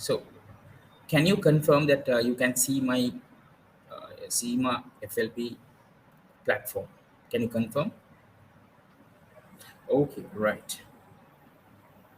So can you confirm that you can see my Cima FLP platform? Can you confirm? Okay, right.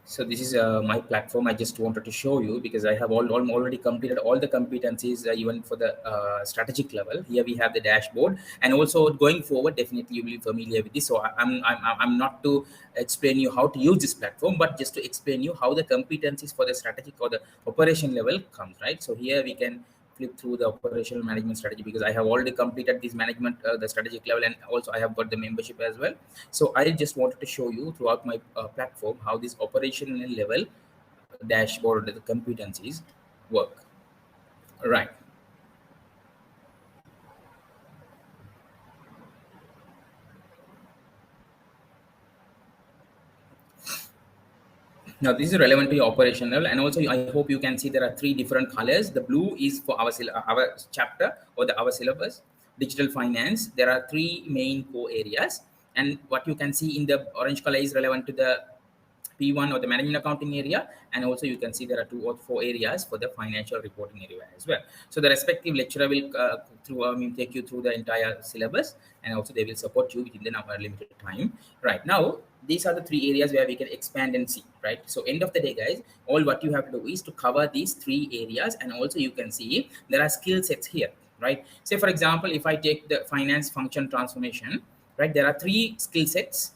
So this is my platform. I just wanted to show you because I have already completed all the competencies, even for the strategic level. Here we have the dashboard, and also going forward, definitely you will be familiar with this. So I'm not to explain you how to use this platform, but just to explain you how the competencies for the strategic or the operation level comes, right? So here we can flip through the operational management strategy because I have already completed this management, the strategic level, and also I have got the membership as well. So I just wanted to show you throughout my platform how this operational level dashboard, the competencies work. Right. Now this is relevant to your operational, and also I hope you can see there are three different colors. The blue is for our chapter or our syllabus, digital finance. There are three main core areas, and what you can see in the orange color is relevant to the P1 or the management accounting area, and also you can see there are 2 or 4 areas for the financial reporting area as well. So the respective lecturer will take you through the entire syllabus, and also they will support you within the limited time. Right now, these are the 3 areas where we can expand and see. Right. So end of the day, guys, all what you have to do is to cover these 3 areas, and also you can see there are skill sets here. Right. Say for example, if I take the finance function transformation, right, there are 3 skill sets,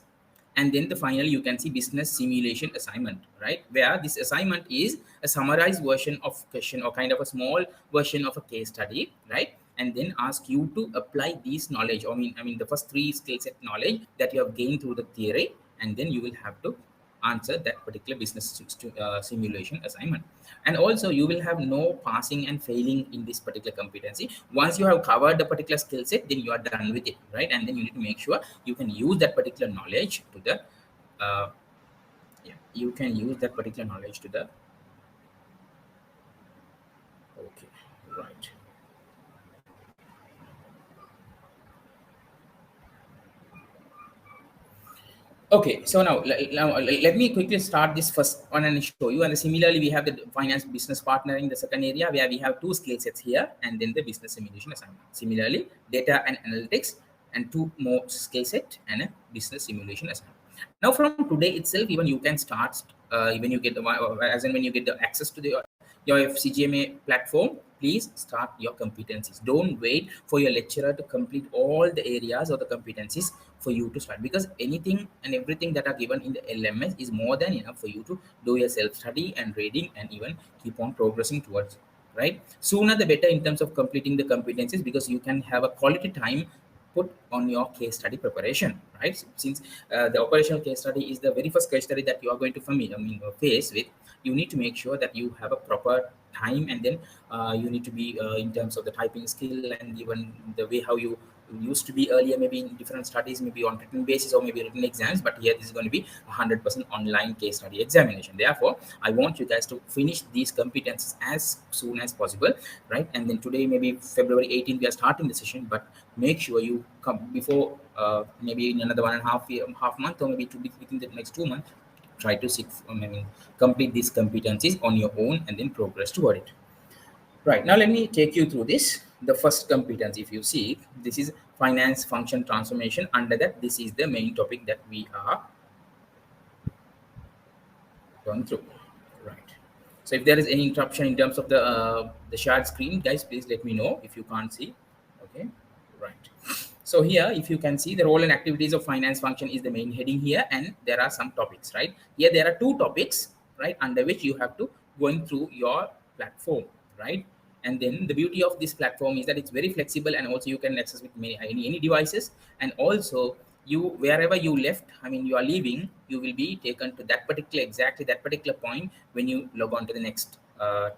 and then finally you can see business simulation assignment, right, where this assignment is a summarized version of question or kind of a small version of a case study, right, and then ask you to apply these knowledge, I mean the first 3 skill set knowledge that you have gained through the theory, and then you will have to answer that particular business simulation assignment. And also you will have no passing and failing in this particular competency. Once you have covered the particular skill set, then you are done with it, right, and then you need to make sure you can use that particular knowledge to the uh, yeah, you can use that particular knowledge to the okay, right. Okay, so now let me quickly start this first one and show you. And similarly, we have the finance business partnering, the second area where we have 2 skill sets here, and then the business simulation assignment. Similarly, data and analytics, and 2 more skill set and a business simulation assignment. Now, from today itself, even you can start, even you get the as and when you get the access to the your CGMA platform, please start your competencies. Don't wait for your lecturer to complete all the areas or the competencies for you to start, because anything and everything that are given in the LMS is more than enough for you to do your self-study and reading and even keep on progressing towards it, right? Sooner the better in terms of completing the competencies, because you can have a quality time put on your case study preparation, right? Since the operational case study is the very first case study that you are going to face with, you need to make sure that you have a proper time, and then you need to be in terms of the typing skill and even the way how you used to be earlier, maybe in different studies, maybe on written basis or maybe written exams, but here this is going to be 100% online case study examination. Therefore, I want you guys to finish these competencies as soon as possible, right? And then today, maybe February 18th, we are starting the session, but make sure you come before maybe in another 1.5 year, half month, or maybe within the next 2 months, try to complete these competencies on your own and then progress toward it. Right, now let me take you through this. The first competence, if you see, this is finance function transformation. Under that, this is the main topic that we are going through. Right. So if there is any interruption in terms of the shared screen, guys, please let me know if you can't see. Okay. Right. So here, if you can see, the role and activities of finance function is the main heading here, and there are some topics, right? Here there are 2 topics, right, under which you have to going through your platform, right? And then the beauty of this platform is that it's very flexible, and also you can access with any devices, and also you wherever you left, I mean you are leaving, you will be taken to that particular exactly that particular point when you log on to the next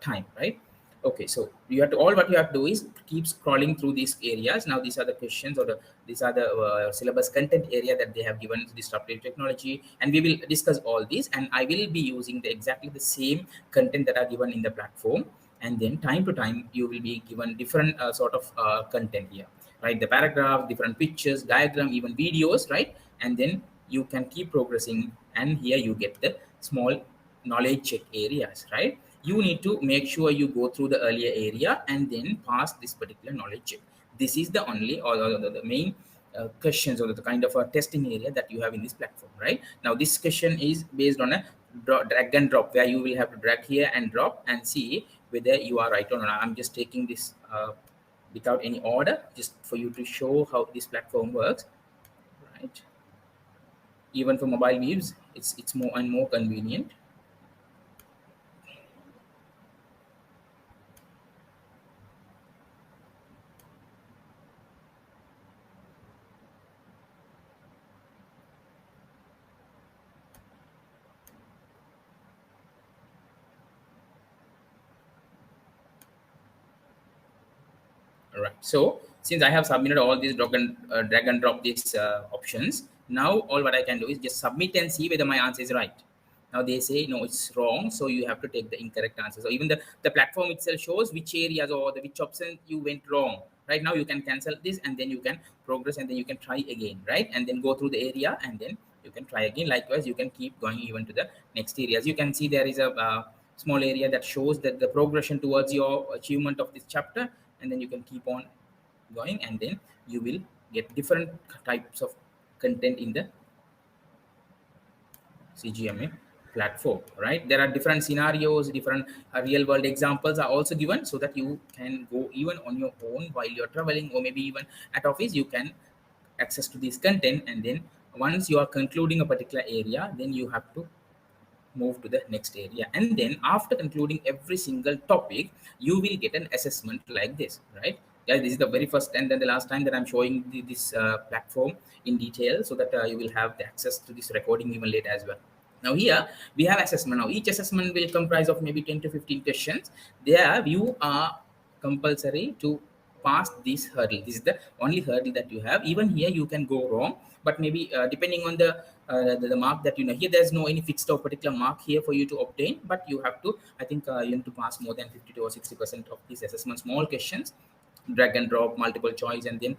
time, right? Okay, so you have to all what you have to do is keep scrolling through these areas. Now these are the questions, or these are the syllabus content area that they have given, disruptive technology, and we will discuss all these, and I will be using exactly the same content that are given in the platform, and then time to time you will be given different sort of content here, right? The paragraph, different pictures, diagram, even videos, right? And then you can keep progressing, and here you get the small knowledge check areas, right? you need to make sure you go through the earlier area and then pass this particular knowledge check. This is the only or the main questions or the kind of a testing area that you have in this platform, right? Now this question is based on a drag and drop, where you will have to drag here and drop and see whether you are right or not. I'm just taking this without any order, just for you to show how this platform works, right? Even for mobile views, it's more and more convenient. All right. So since I have submitted all these drag and drop these options, now all what I can do is just submit and see whether my answer is right. Now they say no, it's wrong, so you have to take the incorrect answer. So even the platform itself shows which areas or the which option you went wrong. Right now you can cancel this and then you can progress and then you can try again, right? And then go through the area and then you can try again. Likewise, you can keep going even to the next areas. You can see there is a small area that shows that the progression towards your achievement of this chapter, and then you can keep on going and then you will get different types of content in the CGMA platform, right? There are different scenarios, different real world examples are also given, so that you can go even on your own while you're traveling, or maybe even at office you can access to this content. And then once you are concluding a particular area, then you have to move to the next area, and then after concluding every single topic you will get an assessment like this, right? Guys, this is the very first and then the last time that I'm showing this platform in detail, so that you will have the access to this recording even later as well. Now here we have assessment. Now each assessment will comprise of maybe 10 to 15 questions. There you are compulsory to pass this hurdle. This is the only hurdle that you have. Even here you can go wrong, but maybe depending on the mark that you know, here there's no any fixed or particular mark here for you to obtain, but you have to, I think you need to pass more than 52 or 60% of these assessment small questions, drag and drop, multiple choice, and then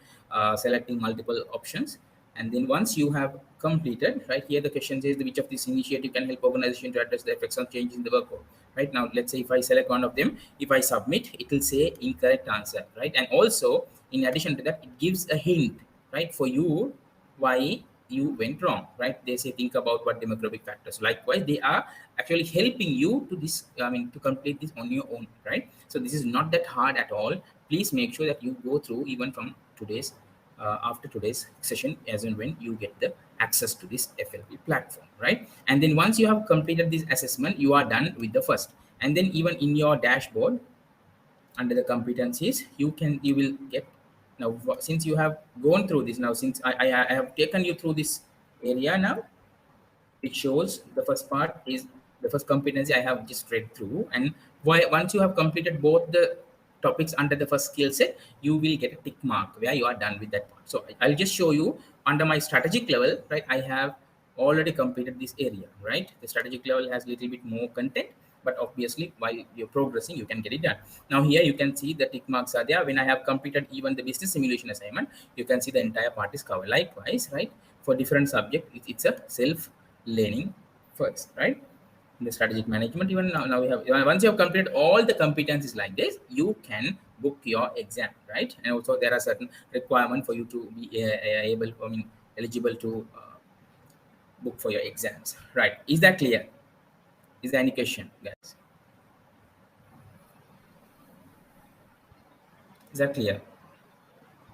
selecting multiple options. And then once you have completed, right, here the question says which of these initiative can help organization to address the effects of changes in the workload. Right now, let's say if I select one of them, if I submit, it will say incorrect answer, right? And also in addition to that, it gives a hint, right, for you why you went wrong, right? They say think about what demographic factors. Likewise, they are actually helping you to this, I mean, to complete this on your own, right? So this is not that hard at all. Please make sure that you go through even from today's after today's session, as and when you get the access to this FLP platform, right? And then once you have completed this assessment, you are done with the first. And then even in your dashboard under the competencies, you will get, now since you have gone through this, now since I have taken you through this area now, it shows the first part is the first competency I have just read through. And why, once you have completed both the topics under the first skill set, you will get a tick mark where you are done with that part. So I'll just show you under my strategic level, right? I have already completed this area, right? The strategic level has a little bit more content, but obviously while you're progressing, you can get it done. Now here you can see the tick marks are there. When I have completed even the business simulation assignment, you can see the entire part is covered. Likewise, right, for different subject, it's a self learning first, right? In the strategic management, even now we have, once you have completed all the competencies like this, you can book your exam, right? And also there are certain requirement for you to be able, I mean, eligible to book for your exams, right? Is that clear? Is there any question, guys? Is that clear?